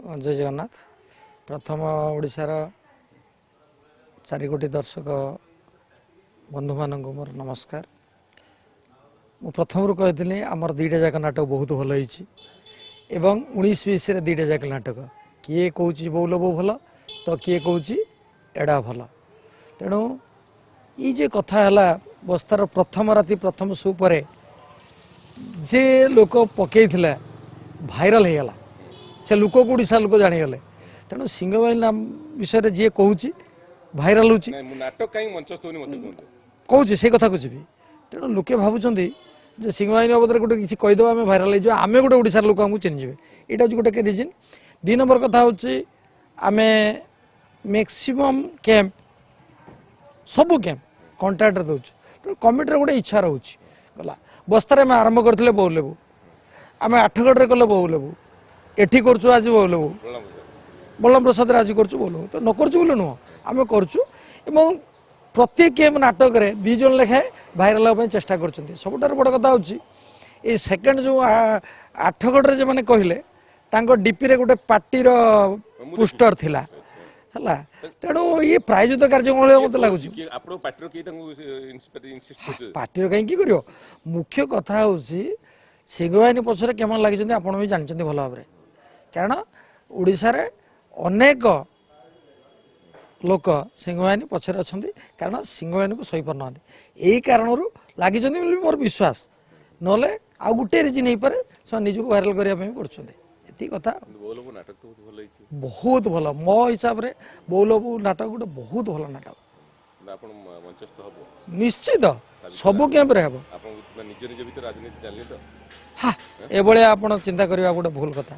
जय जगन्नाथ। प्रथम ओडिशार 4 कोटी दर्शक बंधु मान मोर नमस्कार। मु प्रथम कही आमर 2टा जाक नाटक बहुत भल होती 19-20 2टा जाक नाटक किए कौच बौल बो भल तो किए कौच एड़ा भल। तेणु ये कथा है बस्तार प्रथम राति प्रथम शो पर जे लोक पकई भाइराल हो गला से लोक को ओडिशा लोक जानीगले। तेणु सिंहवाहिनी नाम विषय जी कौच भाइराल हो कौच से कथा कुछ भी। तेणु लोके भावुंट जे सिंहवाहिनी बाबद गोटे किसी कहीदेव आम भाइराल हो आम गोटे ओडिशार लोक आमको चिन्हजे। यहाँ हूँ गोटे रिजन। 2 नंबर कथा हूँ आम मैक्सिमम कैंप सबू कैंप कंट्राक्टर दौर। तेणु कमिटर गोटे इच्छा रोच गला बस्तार आम आरंभ करते बौलेबू आम आठगढ़ कले बौलेबू एठी करचु आज बौलेबू बलराम प्रसाद आज करचु बौलेबू तो न करचु बोले नुह आम करचु। प्रत्येक कैंप नाटक 2 जन लेखाएं भाइराल होगा चेष्टा कर। सबुठार बड़ कथा हूँ ये सेकेंड जो आठगढ़ जो मैंने कहले डीपी रे गोटे पार्टीर पोस्टर थिला है। तेणु ये प्रायोजित कार्यक्रम मत लगुच पार्टी कहीं कर मुख्य कथा हूँ सिंहवाहिनी पछरे केमन लगी आप भी जानते भल भाव में। कारण ओडिशार अनेक लोक सिंहवाहिनी पछरे अच्छा कारण सिंहवाहिनी को सही पार ना यही कारण लगी मोर विश्वास ना आ गोटे रिजन हो पारे से निजक भाइराल करने कर कथा। बहुत भल मो हिसाब से बौलबू नाटक गोटे बहुत भल नाटक निश्चित सबू कैंप हम हाँ ये आप चिंता करवा गोटे भूल कथा।